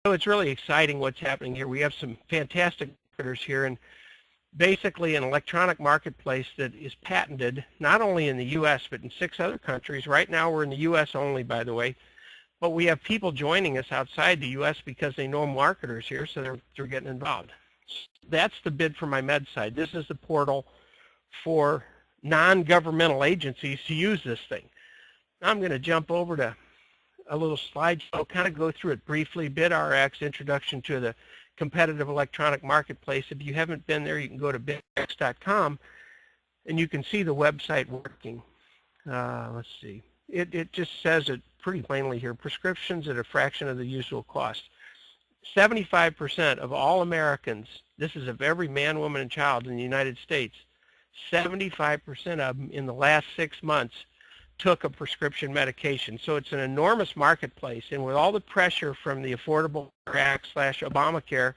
So it's really exciting what's happening here. We have some fantastic marketers here, and basically an electronic marketplace that is patented not only in the U.S. but in 6 other countries. Right now we're in the U.S. only, by the way, but we have people joining us outside the U.S. because they know marketers here, so they're getting involved. That's the Bidformymeds side. This is the portal for non-governmental agencies to use this thing. Now I'm going to jump over to a little slideshow, kind of go through it briefly. BidRx, introduction to the competitive electronic marketplace. If you haven't been there, you can go to bidrx.com and you can see the website working. Let's see. It just says it pretty plainly here. Prescriptions at a fraction of the usual cost. 75% of all Americans, this is of every man, woman, and child in the United States, 75% of them in the last 6 months took a prescription medication. So it's an enormous marketplace, and with all the pressure from the Affordable Care Act / Obamacare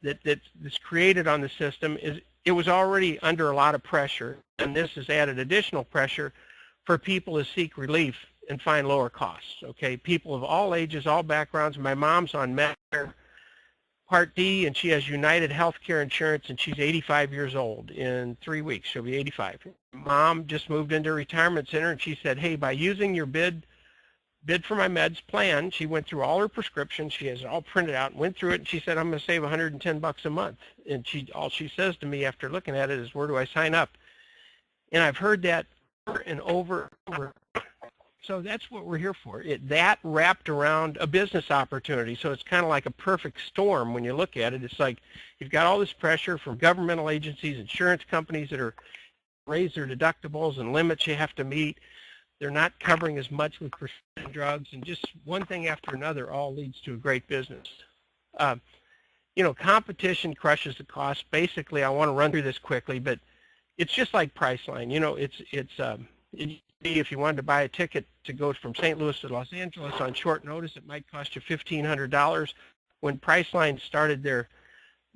that's created on the system, it was already under a lot of pressure, and this has added additional pressure for people to seek relief and find lower costs. Okay, people of all ages, all backgrounds. My mom's on Medicare Part D, and she has United Healthcare insurance, and she's 85 years old. In 3 weeks, she'll be 85. Mom just moved into a retirement center, and she said, hey, by using your Bidformymeds plan, she went through all her prescriptions. She has it all printed out and went through it, and she said, I'm going to save $110 a month. And all she says to me after looking at it is, where do I sign up? And I've heard that over and over and over. So that's what we're here for. That wrapped around a business opportunity. So it's kind of like a perfect storm when you look at it. It's like you've got all this pressure from governmental agencies, insurance companies that are raise their deductibles and limits you have to meet. They're not covering as much with prescription drugs, and just one thing after another all leads to a great business. You know, competition crushes the cost. Basically, I want to run through this quickly, but it's just like Priceline. You know, if you wanted to buy a ticket to go from St. Louis to Los Angeles on short notice, it might cost you $1,500. When Priceline started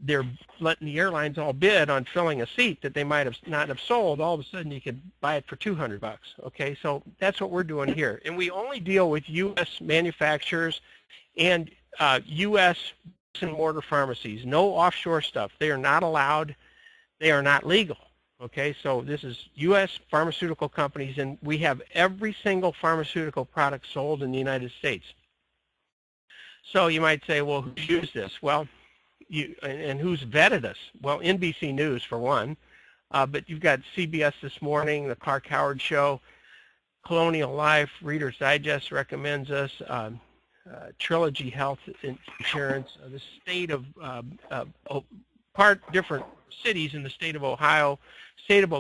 they're letting the airlines all bid on filling a seat that they might have not have sold, all of a sudden you could buy it for $200. Okay, so that's what we're doing here, and we only deal with U.S. manufacturers and U.S. and mortar pharmacies. No offshore stuff. They are not allowed. They are not legal. Okay, so this is U.S. pharmaceutical companies, and we have every single pharmaceutical product sold in the United States. So you might say, well, who's used this? Well, and who's vetted us? Well, NBC News for one, but you've got CBS This Morning, the Clark Howard Show, Colonial Life, Reader's Digest recommends us, Trilogy Health Insurance, the state of different cities in the state of Ohio, state of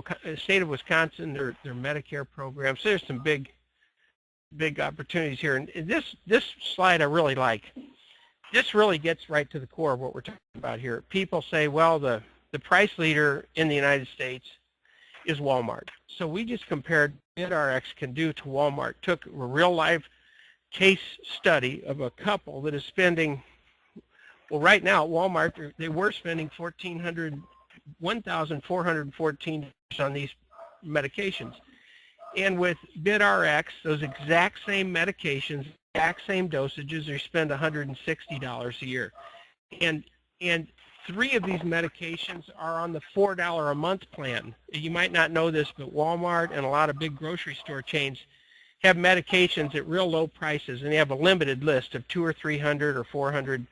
Wisconsin, their Medicare program. So there's some big opportunities here. And this slide I really like. This really gets right to the core of what we're talking about here. People say, well, the price leader in the United States is Walmart. So we just compared BidRx can do to Walmart. Took a real life case study of a couple that is spending, well, right now at Walmart, they were spending $1,414 on these medications. And with BidRx, those exact same medications, exact same dosages, they spend $160 a year. And 3 of these medications are on the $4 a month plan. You might not know this, but Walmart and a lot of big grocery store chains have medications at real low prices, and they have a limited list of 200 or 300 or 400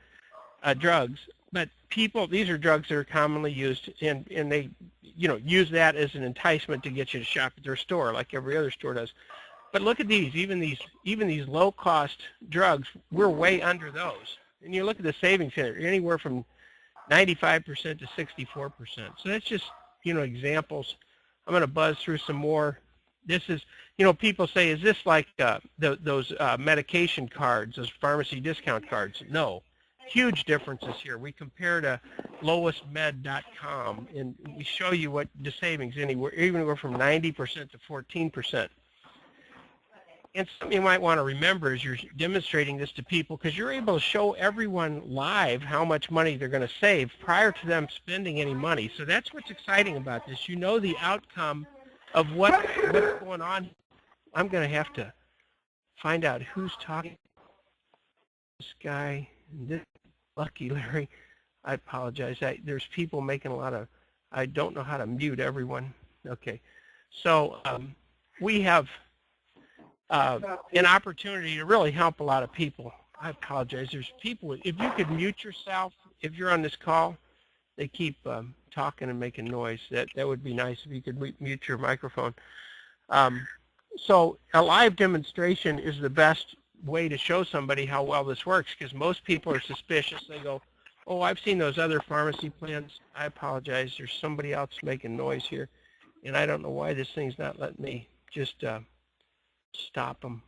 drugs. But people, these are drugs that are commonly used, and they, use that as an enticement to get you to shop at their store, like every other store does. But look at these, even these low-cost drugs, we're way under those. And you look at the savings here, anywhere from 95% to 64%. So that's just, examples. I'm going to buzz through some more. This is, people say, is this like those medication cards, those pharmacy discount cards? No. Huge differences here. We compare to lowestmed.com, and we show you what the savings anywhere from 90% to 14%. And something you might want to remember as you're demonstrating this to people, because you're able to show everyone live how much money they're going to save prior to them spending any money. So that's what's exciting about this. You know the outcome of what's going on. I'm going to have to find out who's talking. This guy. Lucky Larry. I apologize. There's people making a lot of, I don't know how to mute everyone. Okay. So we have an opportunity to really help a lot of people. I apologize. There's people, if you could mute yourself, if you're on this call, they keep talking and making noise. That would be nice if you could mute your microphone. So a live demonstration is the best way to show somebody how well this works, because most people are suspicious. They go, oh, I've seen those other pharmacy plans. I apologize. There's somebody else making noise here, and I don't know why this thing's not letting me just stop them.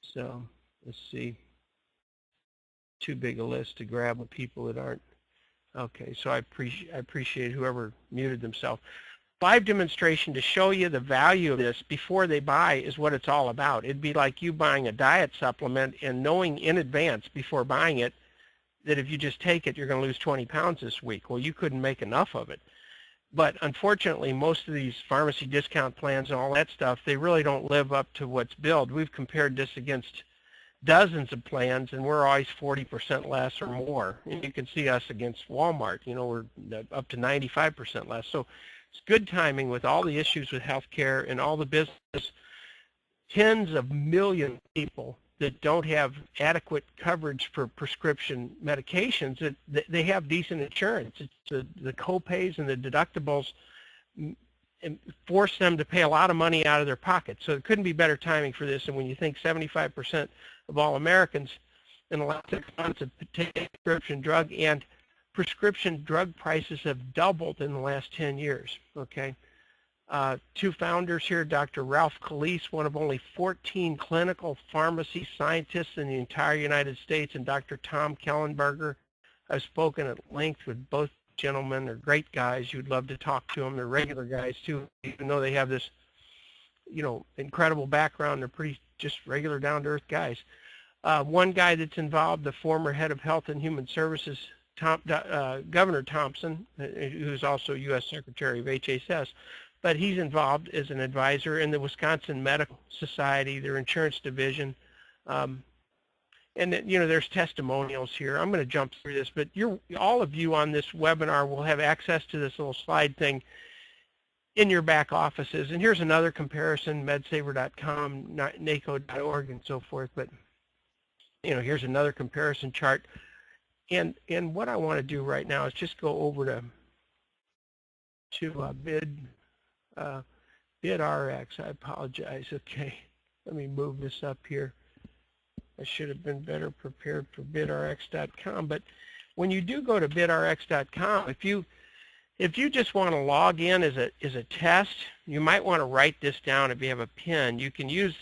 So let's see. Too big a list to grab with people that aren't. Okay, so I appreciate whoever muted themselves. Live demonstration to show you the value of this before they buy is what it's all about. It'd be like you buying a diet supplement and knowing in advance before buying it that if you just take it, you're going to lose 20 pounds this week. Well, you couldn't make enough of it. But unfortunately, most of these pharmacy discount plans and all that stuff, they really don't live up to what's billed. We've compared this against dozens of plans, and we're always 40% less or more. And you can see us against Walmart. You know, we're up to 95% less. So it's good timing with all the issues with healthcare and all the business. Tens of millions of people that don't have adequate coverage for prescription medications, that they have decent insurance. It's the co-pays and the deductibles force them to pay a lot of money out of their pocket. So it couldn't be better timing for this. And when you think 75% of all Americans in the last 6 months have taken prescription drug, and prescription drug prices have doubled in the last 10 years, okay? Two founders here, Dr. Ralph Calise, one of only 14 clinical pharmacy scientists in the entire United States, and Dr. Tom Kellenberger. I've spoken at length with both gentlemen. They're great guys. You'd love to talk to them. They're regular guys too, even though they have this, you know, incredible background. They're pretty just regular down-to-earth guys. One guy that's involved, the former head of Health and Human Services, Governor Thompson, who's also U.S. Secretary of HHS, but he's involved as an advisor in the Wisconsin Medical Society, their insurance division. And then, you know, there's testimonials here. I'm going to jump through this, but all of you on this webinar will have access to this little slide thing in your back offices. And here's another comparison, medsaver.com, NACO.org, and so forth. But, you know, here's another comparison chart. And what I want to do right now is just go over to BidRx. I apologize. Okay, let me move this up here. I should have been better prepared for bidrx.com. But when you do go to bidrx.com, if you just want to log in as a test, you might want to write this down. If you have a pen, you can use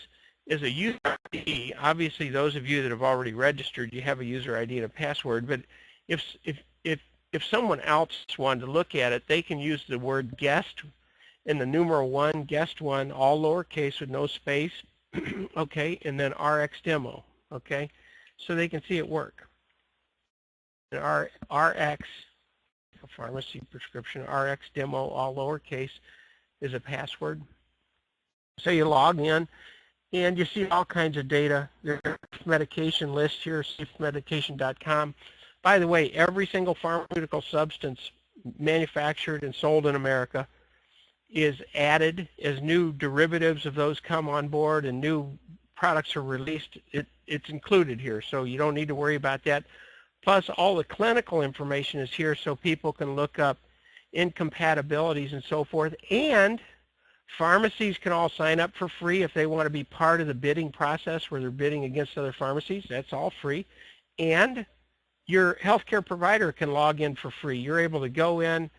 as a user ID. Obviously, those of you that have already registered, you have a user ID and a password. But if someone else wanted to look at it, they can use the word guest in the numeral 1, guest 1, all lowercase with no space, okay, and then RX demo, okay, so they can see it work. And RX, pharmacy prescription, RX demo, all lowercase, is a password. So you log in, and you see all kinds of data. There's a medication list here, safemedication.com. By the way, every single pharmaceutical substance manufactured and sold in America is added as new derivatives of those come on board and new products are released. It's included here, so you don't need to worry about that. Plus, all the clinical information is here so people can look up incompatibilities and so forth. And pharmacies can all sign up for free if they want to be part of the bidding process where they're bidding against other pharmacies. That's all free. And your healthcare provider can log in for free. You're able to go in,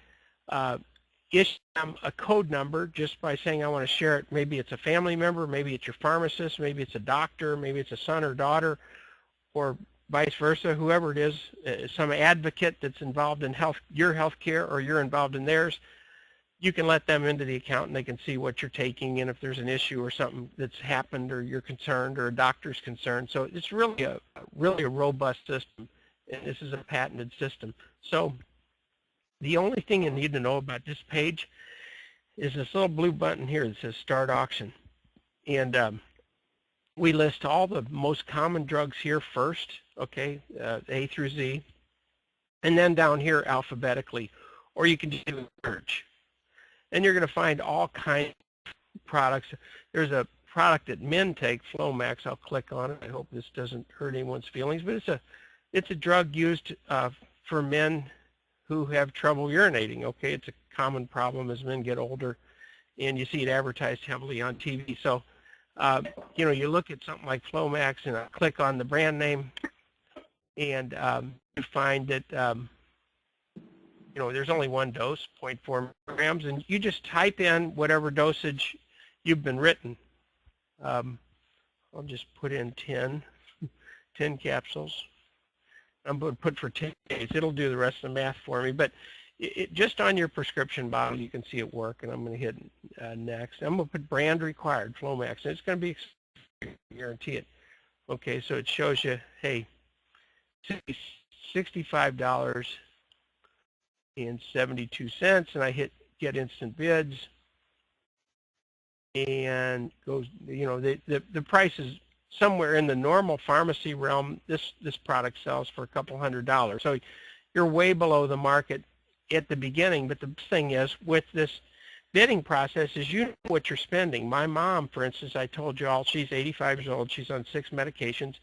issue them a code number just by saying I want to share it. Maybe it's a family member, maybe it's your pharmacist, maybe it's a doctor, maybe it's a son or daughter, or vice versa, whoever it is, some advocate that's involved in your healthcare or you're involved in theirs. You can let them into the account and they can see what you're taking and if there's an issue or something that's happened or you're concerned or a doctor's concerned. So it's really a robust system, and this is a patented system. So the only thing you need to know about this page is this little blue button here that says Start Auction. And we list all the most common drugs here first, okay, A through Z, and then down here alphabetically, or you can do a search. And you're going to find all kinds of products. There's a product that men take, Flomax. I'll click on it. I hope this doesn't hurt anyone's feelings, but it's a drug used for men who have trouble urinating, okay? It's a common problem as men get older, and you see it advertised heavily on TV. So, you know, you look at something like Flomax, and I click on the brand name, and you find that, you know, there's only one dose, 0.4 milligrams, and you just type in whatever dosage you've been written. I'll just put in 10 capsules. I'm going to put for 10 days. It'll do the rest of the math for me. But just on your prescription bottle, you can see it work. And I'm going to hit next. I'm going to put brand required, Flomax. And it's going to be, guarantee it. Okay, so it shows you, hey, $65.72. And I hit get instant bids. And goes, you know, the price is somewhere in the normal pharmacy realm. This product sells for a couple $100. So you're way below the market at the beginning. But the thing is, with this bidding process, is you know what you're spending. My mom, for instance, I told you all, she's 85 years old. She's on 6 medications,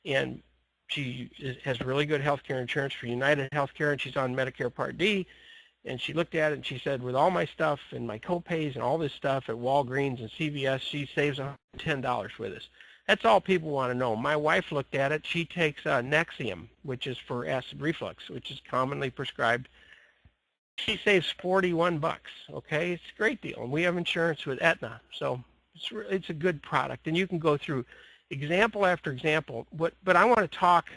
and she has really good health care insurance for United Healthcare, and she's on Medicare Part D. And she looked at it and she said, with all my stuff and my co-pays and all this stuff at Walgreens and CVS, she saves $10 with us. That's all people want to know. My wife looked at it. She takes Nexium, which is for acid reflux, which is commonly prescribed. She saves 41 bucks. Okay, it's a great deal. And we have insurance with Aetna, so it's a good product. And you can go through example after example. But I want to talk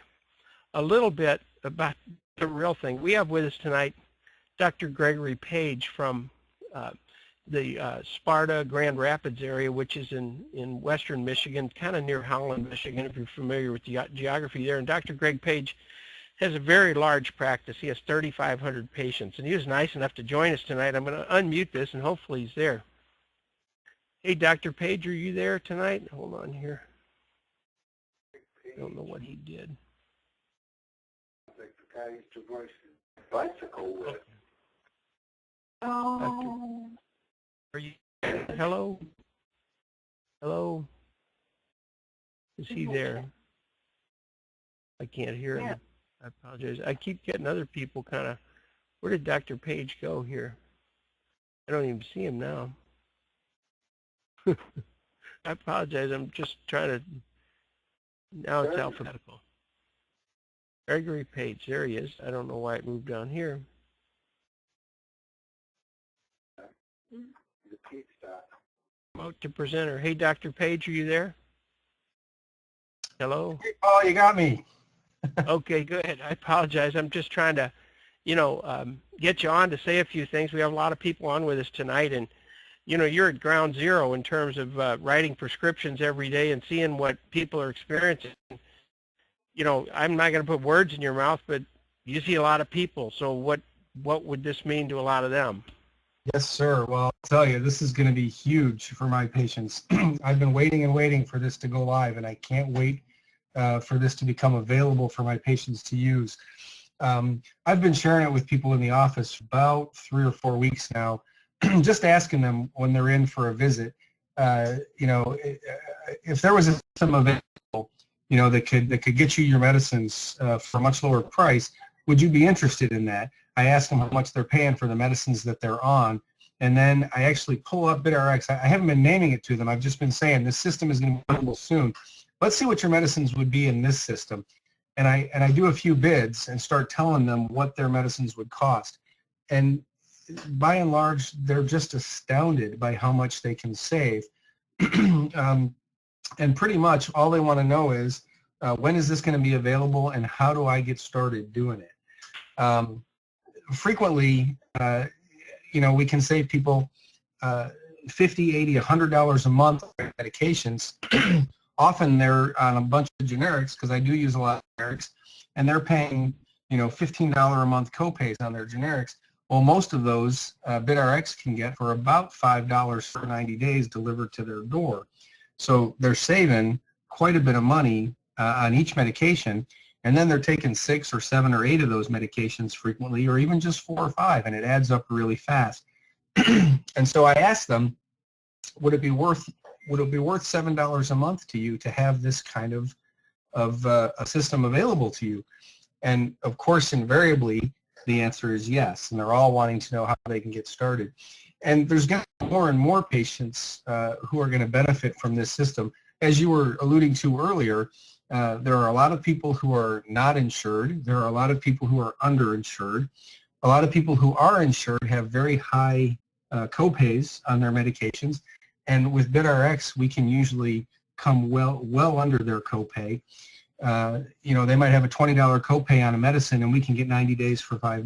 a little bit about the real thing. We have with us tonight Dr. Gregory Page from the Sparta, Grand Rapids area, which is in western Michigan, kind of near Holland, Michigan, if you're familiar with the geography there. And Dr. Greg Page has a very large practice. He has 3,500 patients, and he was nice enough to join us tonight. I'm going to unmute this, and hopefully he's there. Hey, Dr. Page, are you there tonight? Hold on here. I don't know what he did. Bicycle with. Oh. Are you? Hello? Hello? Is he there? I can't hear him. I apologize. I keep getting other people kind of, where did Dr. Page go here? I don't even see him now. I apologize. I'm just trying to, now it's alphabetical. Gregory Page, there he is. I don't know why it moved down here. Promote to presenter. Hey, Dr. Page, are you there? Hello? Hey, Paul, you got me. Okay, good. I apologize. I'm just trying to, you know, get you on to say a few things. We have a lot of people on with us tonight, and, you know, you're at ground zero in terms of writing prescriptions every day and seeing what people are experiencing. You know, I'm not going to put words in your mouth, but you see a lot of people. So what would this mean to a lot of them? Yes, sir. Well, I'll tell you, this is going to be huge for my patients. I've been waiting and waiting for this to go live, and I can't wait for this to become available for my patients to use. I've been sharing it with people in the office for about 3 or 4 weeks now, just asking them when they're in for a visit, you know, if there was a system available, you know, that could get you your medicines for a much lower price, would you be interested in that? I ask them how much they're paying for the medicines that they're on, and then I actually pull up BidRx. I haven't been naming it to them. I've just been saying this system is going to be available soon. Let's see what your medicines would be in this system. And I do a few bids and start telling them what their medicines would cost. And by and large, they're just astounded by how much they can save. And pretty much all they want to know is, when is this going to be available and how do I get started doing it? Frequently, you know, we can save people $50, $80, $100 a month on medications. Often they're on a bunch of generics, because I do use a lot of generics, and they're paying, you know, $15 a month copays on their generics. Well, most of those BidRx can get for about $5 for 90 days delivered to their door. So they're saving quite a bit of money on each medication, and then they're taking 6 or 7 or 8 of those medications frequently, or even just 4 or 5, and it adds up really fast. And so I asked them, would it be worth $7 a month to you to have this kind of a system available to you? And of course, invariably, the answer is yes, and they're all wanting to know how they can get started. And there's going to be more and more patients who are going to benefit from this system. As you were alluding to earlier, there are a lot of people who are not insured. There are a lot of people who are underinsured. A lot of people who are insured have very high copays on their medications. And with BidRx, we can usually come well under their copay. They might have a $20 copay on a medicine, and we can get 90 days for $5.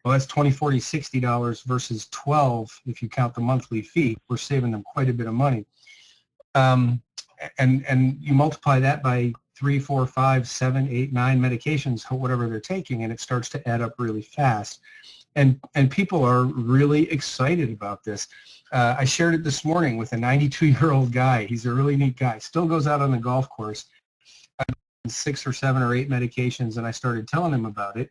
Well, that's $20, $40, $60 versus $12 if you count the monthly fee. We're saving them quite a bit of money. And you multiply that by 3, 4, 5, 7, 8, 9 medications, whatever they're taking, and it starts to add up really fast. And people are really excited about this. I shared it this morning with a 92-year-old guy. He's a really neat guy. Still goes out on the golf course. 6 or 7 or 8 medications, and I started telling him about it.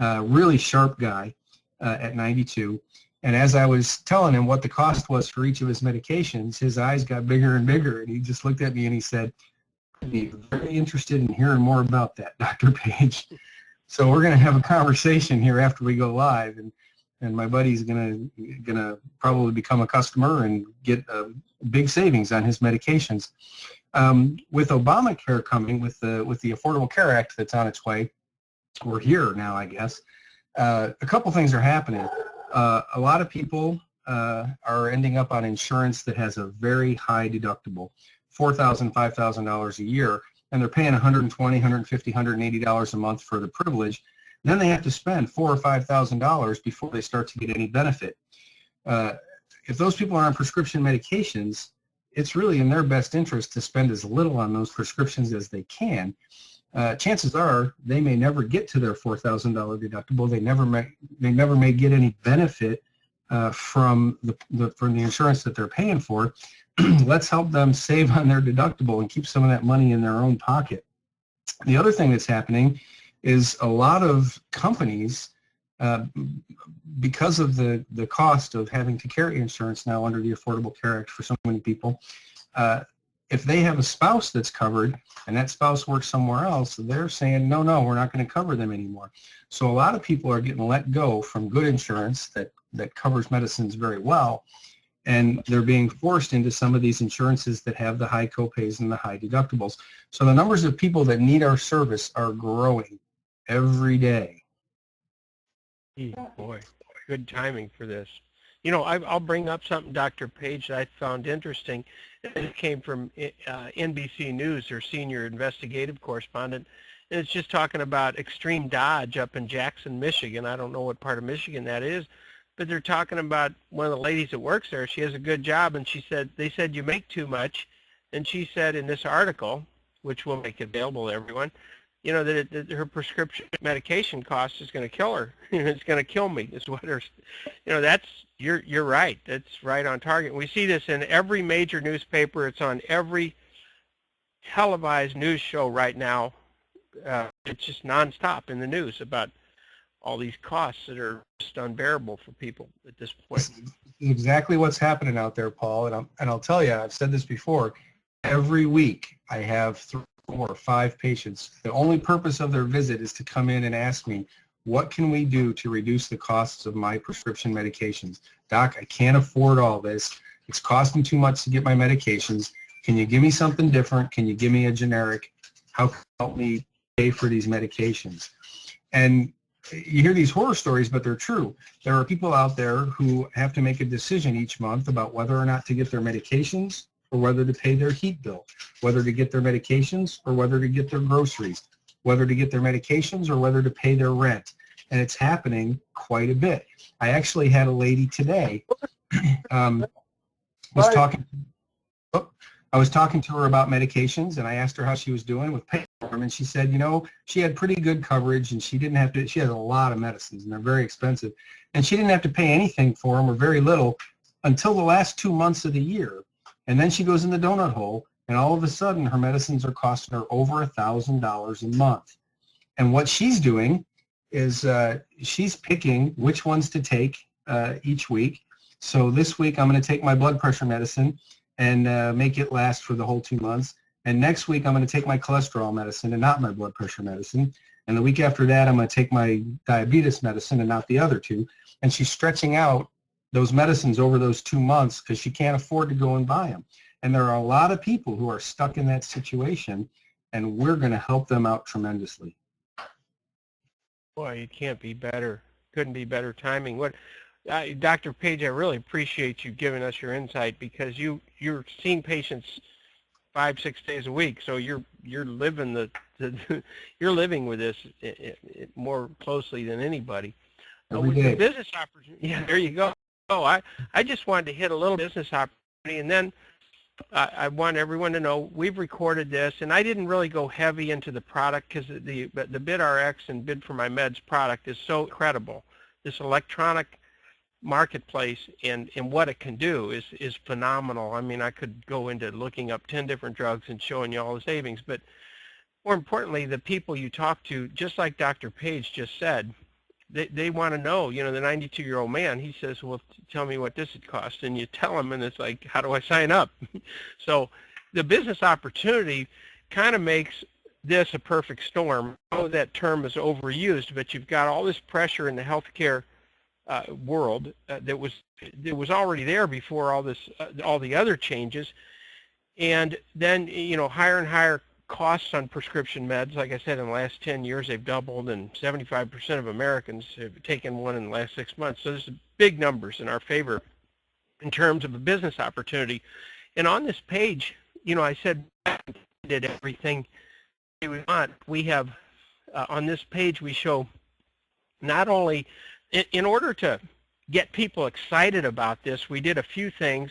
Really sharp guy at 92. And as I was telling him what the cost was for each of his medications, his eyes got bigger and bigger, and he just looked at me and he said, "I'd be very interested in hearing more about that, Dr. Page." So we're going to have a conversation here after we go live, and my buddy's going to probably become a customer and get big savings on his medications. With Obamacare coming, with the Affordable Care Act that's on its way, we're here now, I guess. A couple things are happening. A lot of people are ending up on insurance that has a very high deductible, $4,000, $5,000 a year, and they're paying $120, $150, $180 a month for the privilege. Then they have to spend $4,000 or $5,000 before they start to get any benefit. If those people are on prescription medications, it's really in their best interest to spend as little on those prescriptions as they can. Chances are they may never get to their $4,000 deductible. They never may get any benefit from the insurance that they're paying for. Let's help them save on their deductible and keep some of that money in their own pocket. The other thing that's happening is a lot of companies, because of the cost of having to carry insurance now under the Affordable Care Act for so many people, if they have a spouse that's covered and that spouse works somewhere else, they're saying, no, we're not going to cover them anymore. So a lot of people are getting let go from good insurance that covers medicines very well, and they're being forced into some of these insurances that have the high copays and the high deductibles. So the numbers of people that need our service are growing every day. Boy, good timing for this. I'll bring up something, Dr. Page, that I found interesting. It came from NBC News, their senior investigative correspondent, and it's just talking about Extreme Dodge up in Jackson, Michigan. I don't know what part of Michigan that is, but they're talking about one of the ladies that works there. She has a good job, and they said, you make too much. And she said in this article, which we'll make available to everyone, that her prescription medication cost is going to kill her. It's going to kill me, is what her, you're right. That's right on target. We see this in every major newspaper. It's on every televised news show right now. It's just nonstop in the news about all these costs that are just unbearable for people at this point. This is exactly what's happening out there, Paul. And I'll tell you, I've said this before. Every week I have 3 or 5 patients. The only purpose of their visit is to come in and ask me, what can we do to reduce the costs of my prescription medications? Doc, I can't afford all this. It's costing too much to get my medications. Can you give me something different? Can you give me a generic? How can you help me pay for these medications? And you hear these horror stories, but they're true. There are people out there who have to make a decision each month about whether or not to get their medications or whether to pay their heat bill, whether to get their medications or whether to get their groceries, whether to get their medications or whether to pay their rent. And it's happening quite a bit. I actually had a lady today was talking to her about medications, and I asked her how she was doing with paying for them, and she said, she had pretty good coverage, and she had a lot of medicines, and they're very expensive, and she didn't have to pay anything for them or very little until the last 2 months of the year. And then she goes in the donut hole And all of a sudden, her medicines are costing her over $1,000 a month. And what she's doing is she's picking which ones to take each week. So this week, I'm going to take my blood pressure medicine and make it last for the whole 2 months. And next week, I'm going to take my cholesterol medicine and not my blood pressure medicine. And the week after that, I'm going to take my diabetes medicine and not the other two. And she's stretching out those medicines over those 2 months because she can't afford to go and buy them. And there are a lot of people who are stuck in that situation, and we're going to help them out tremendously. Boy, it can't be better. Couldn't be better timing. Dr. Page, I really appreciate you giving us your insight, because you're seeing patients 5-6 days a week, so you're living you're living with this more closely than anybody. Every day. The business opportunity, yeah, there you go. I just wanted to hit a little business opportunity, and then I want everyone to know we've recorded this, and I didn't really go heavy into the product because the BidRx and Bidformymeds product is so incredible. This electronic marketplace and what it can do is phenomenal. I mean, I could go into looking up 10 different drugs and showing you all the savings, but more importantly, the people you talk to, just like Dr. Page just said, they want to know, the 92-year-old man, he says, well, tell me what this would cost. And you tell him, and it's like, how do I sign up? So the business opportunity kind of makes this a perfect storm. I know that term is overused, but you've got all this pressure in the healthcare world that was already there before all the other changes. And then, higher and higher costs on prescription meds. Like I said, in the last 10 years, they've doubled, and 75% of Americans have taken one in the last 6 months. So there's big numbers in our favor in terms of a business opportunity. And on this page, I said did everything we want. We have, on this page, we show not only, in order to get people excited about this, we did a few things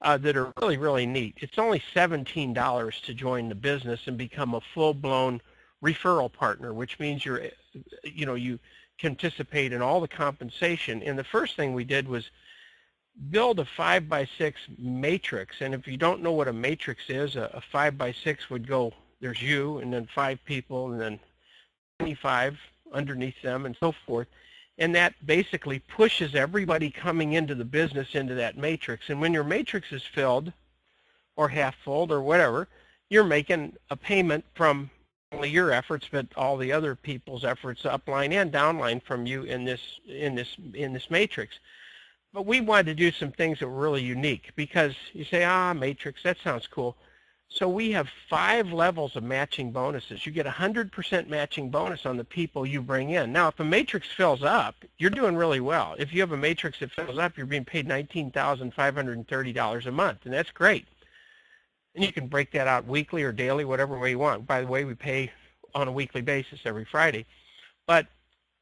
that are really, really neat. It's only $17 to join the business and become a full-blown referral partner, which means you can participate in all the compensation. And the first thing we did was build a 5x6 matrix. And if you don't know what a matrix is, a 5x6 would go, there's you, and then 5 people, and then 25 underneath them, and so forth. And that basically pushes everybody coming into the business into that matrix. And when your matrix is filled or half full or whatever, you're making a payment from only your efforts, but all the other people's efforts, upline and downline, from you in this matrix. But we wanted to do some things that were really unique, because you say, matrix, that sounds cool. So we have 5 levels of matching bonuses. You get 100% matching bonus on the people you bring in. Now, if a matrix fills up, you're doing really well. If you have a matrix that fills up, you're being paid $19,530 a month, and that's great. And you can break that out weekly or daily, whatever way you want. By the way, we pay on a weekly basis every Friday. But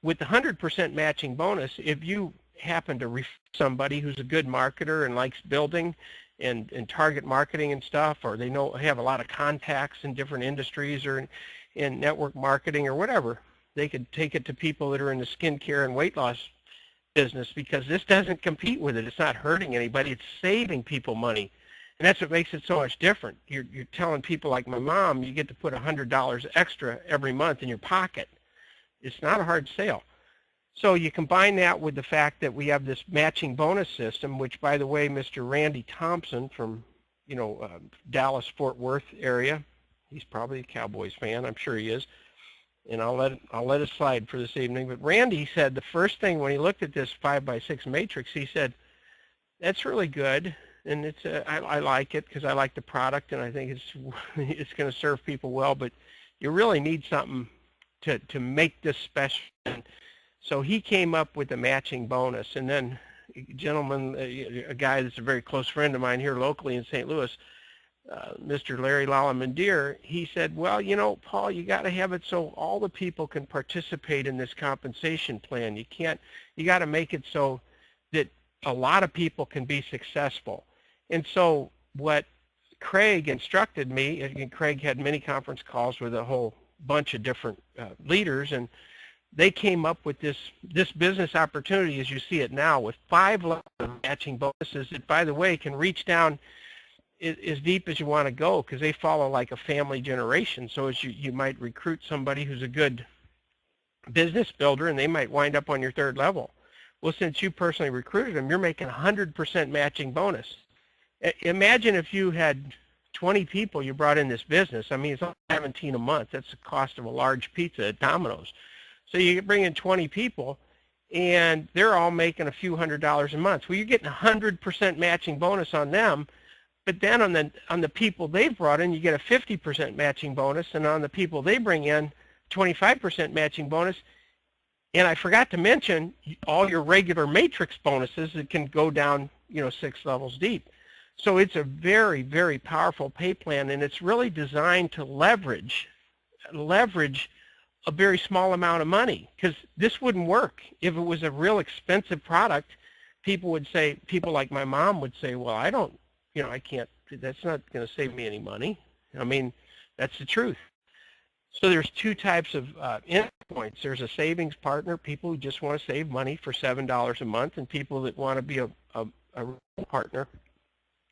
with the 100% matching bonus, if you happen to refer somebody who's a good marketer and likes building and target marketing and stuff, or they have a lot of contacts in different industries or in network marketing or whatever, they could take it to people that are in the skincare and weight loss business, because this doesn't compete with it. It's not hurting anybody. It's saving people money. And that's what makes it so much different. You're telling people like my mom, you get to put $100 extra every month in your pocket. It's not a hard sale. So you combine that with the fact that we have this matching bonus system, which, by the way, Mr. Randy Thompson from, Dallas, Fort Worth area, he's probably a Cowboys fan, I'm sure he is, and I'll let it slide for this evening. But Randy said the first thing when he looked at this 5x6 matrix, he said, that's really good, and it's I like it because I like the product, and I think it's going to serve people well, but you really need something to make this special. So he came up with the matching bonus. And then a gentleman, a guy that's a very close friend of mine here locally in St. Louis, Mr. Larry Lalamandir, he said, well, Paul, you got to have it so all the people can participate in this compensation plan. You got to make it so that a lot of people can be successful. And so what Craig instructed me, and Craig had many conference calls with a whole bunch of different leaders, and they came up with this business opportunity as you see it now, with 5 levels of matching bonuses that, by the way, can reach down as deep as you want to go, because they follow like a family generation. So as you might recruit somebody who's a good business builder, and they might wind up on your third level. Well, since you personally recruited them, you're making 100% matching bonus. Imagine if you had 20 people you brought in this business. I mean, it's only 17 a month. That's the cost of a large pizza at Domino's. So you bring in 20 people, and they're all making a few $100s a month. Well, you're getting 100% matching bonus on them, but then on the people they've brought in, you get a 50% matching bonus, and on the people they bring in, 25% matching bonus. And I forgot to mention all your regular matrix bonuses that can go down, 6 levels deep. So it's a very, very powerful pay plan, and it's really designed to leverage a very small amount of money, because this wouldn't work if it was a real expensive product. People like my mom would say, well, I can't, that's not going to save me any money. I mean, that's the truth. So there's two types of endpoints. There's a savings partner, people who just want to save money for $7 a month, and people that want to be a partner,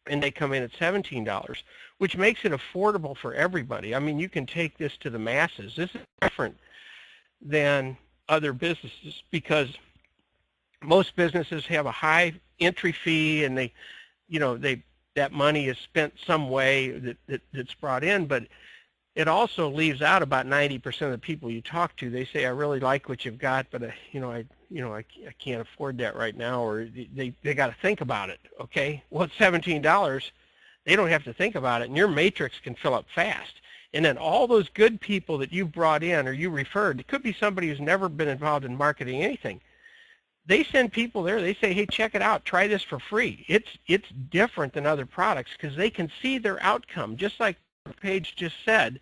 and they come in at $17, which makes it affordable for everybody. I mean, you can take this to the masses. This is different than other businesses, because most businesses have a high entry fee, and that money is spent some way that's brought in, but it also leaves out about 90% of the people you talk to. They say, I really like what you've got, but I can't afford that right now, or they got to think about it. Okay, well, it's $17. They don't have to think about it, and your matrix can fill up fast. And then all those good people that you brought in or you referred, it could be somebody who's never been involved in marketing anything. They send people there. They say, hey, check it out. Try this for free. It's different than other products, because they can see their outcome. Just like Paige just said,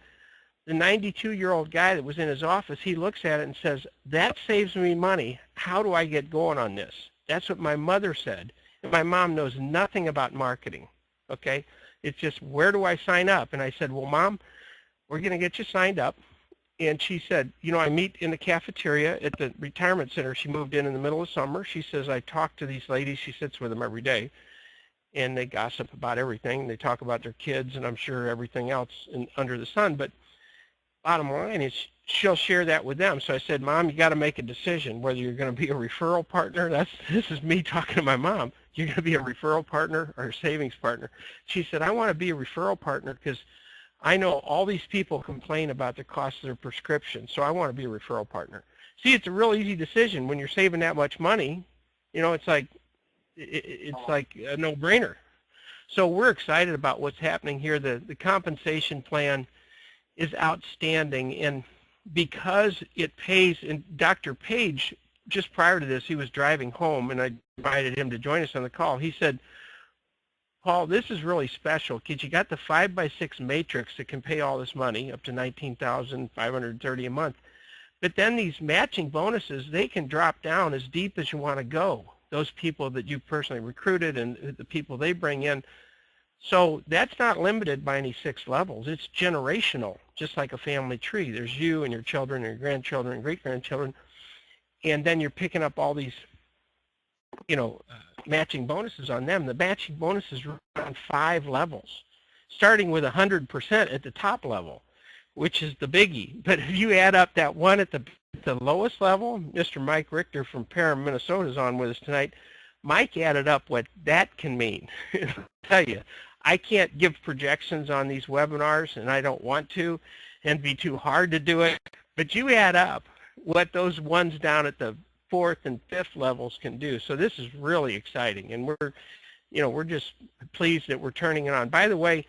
the 92-year-old guy that was in his office, he looks at it and says, that saves me money. How do I get going on this? That's what my mother said. And my mom knows nothing about marketing, okay? It's just, where do I sign up? And I said, well, Mom, we're going to get you signed up. And she said, I meet in the cafeteria at the retirement center. She moved in the middle of summer. She says, I talk to these ladies. She sits with them every day, and they gossip about everything. They talk about their kids, and I'm sure everything else under the sun. But bottom line is, she'll share that with them. So I said, Mom, you got to make a decision whether you're going to be a referral partner. This is me talking to my mom. You're going to be a referral partner or a savings partner. She said, I want to be a referral partner, because I know all these people complain about the cost of their prescription, so I want to be a referral partner. See, it's a real easy decision when you're saving that much money. It's like a no-brainer. So we're excited about what's happening here. The compensation plan is outstanding, and because it pays, and Dr. Page, just prior to this, he was driving home, and I invited him to join us on the call. He said, Paul, this is really special, because you got the 5x6 matrix that can pay all this money, up to $19,530 a month. But then these matching bonuses, they can drop down as deep as you want to go. Those people that you personally recruited and the people they bring in. So that's not limited by any 6 levels. It's generational, just like a family tree. There's you and your children and your grandchildren and great-grandchildren. And then you're picking up all these, matching bonuses on them. The matching bonuses run on 5 levels, starting with 100% at the top level, which is the biggie. But if you add up that one at the lowest level, Mr. Mike Richter from Parham, Minnesota is on with us tonight. Mike added up what that can mean. I'll tell you, I can't give projections on these webinars, and I don't want to, and be too hard to do it. But you add up what those ones down at the 4th and 5th levels can do. So this is really exciting, and we're just pleased that we're turning it on. By the way,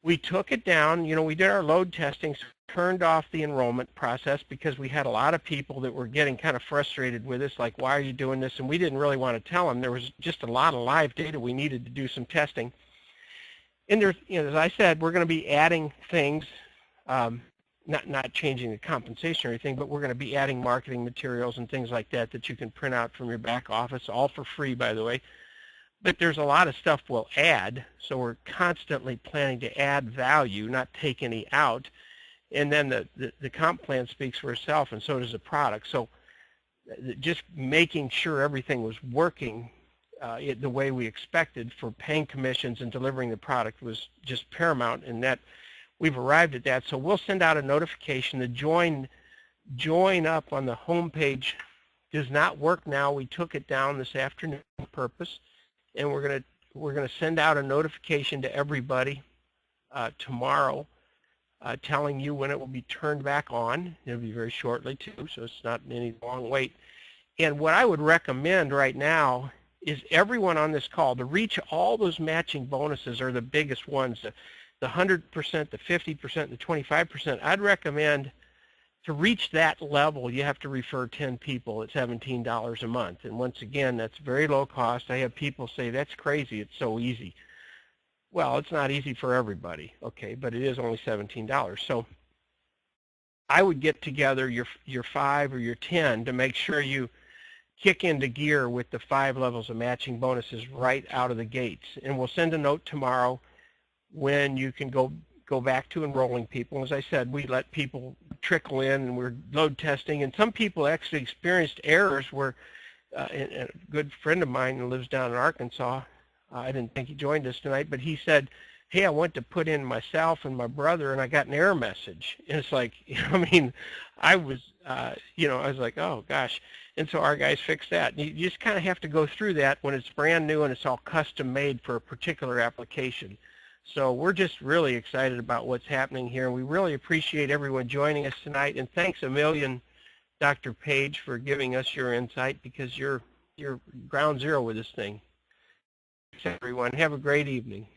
we took it down. We did our load testing, so turned off the enrollment process, because we had a lot of people that were getting kind of frustrated with us, like, why are you doing this? And we didn't really want to tell them. There was just a lot of live data we needed to do some testing. And there's, as I said, we're going to be adding things, not changing the compensation or anything, but we're going to be adding marketing materials and things like that that you can print out from your back office, all for free, by the way. But there's a lot of stuff we'll add, so we're constantly planning to add value, not take any out. And then the comp plan speaks for itself, and so does the product. So just making sure everything was working the way we expected for paying commissions and delivering the product was just paramount, and that we've arrived at that. So we'll send out a notification. The join up on the home page does not work now. We took it down this afternoon on purpose, and we're gonna send out a notification to everybody tomorrow, telling you when it will be turned back on. It'll be very shortly too, so it's not any long wait. And what I would recommend right now is everyone on this call to reach all those matching bonuses, are the biggest ones, the 100%, the 50%, the 25%. I'd recommend to reach that level, you have to refer 10 people at $17 a month. And once again, that's very low cost. I have people say, that's crazy, it's so easy. Well, it's not easy for everybody, okay, but it is only $17. So I would get together your 5 or your 10 to make sure you kick into gear with the 5 levels of matching bonuses right out of the gates. And we'll send a note tomorrow when you can go back to enrolling people. As I said, we let people trickle in, and we're load testing, and some people actually experienced errors where a good friend of mine who lives down in Arkansas, I didn't think he joined us tonight, but he said, hey, I went to put in myself and my brother, and I got an error message. And it's like, I mean, I was like, oh gosh. And so our guys fixed that. You just kind of have to go through that when it's brand new and it's all custom made for a particular application. So we're just really excited about what's happening here, and we really appreciate everyone joining us tonight. And thanks a million, Dr. Page, for giving us your insight, because you're ground zero with this thing. Thanks, everyone. Have a great evening.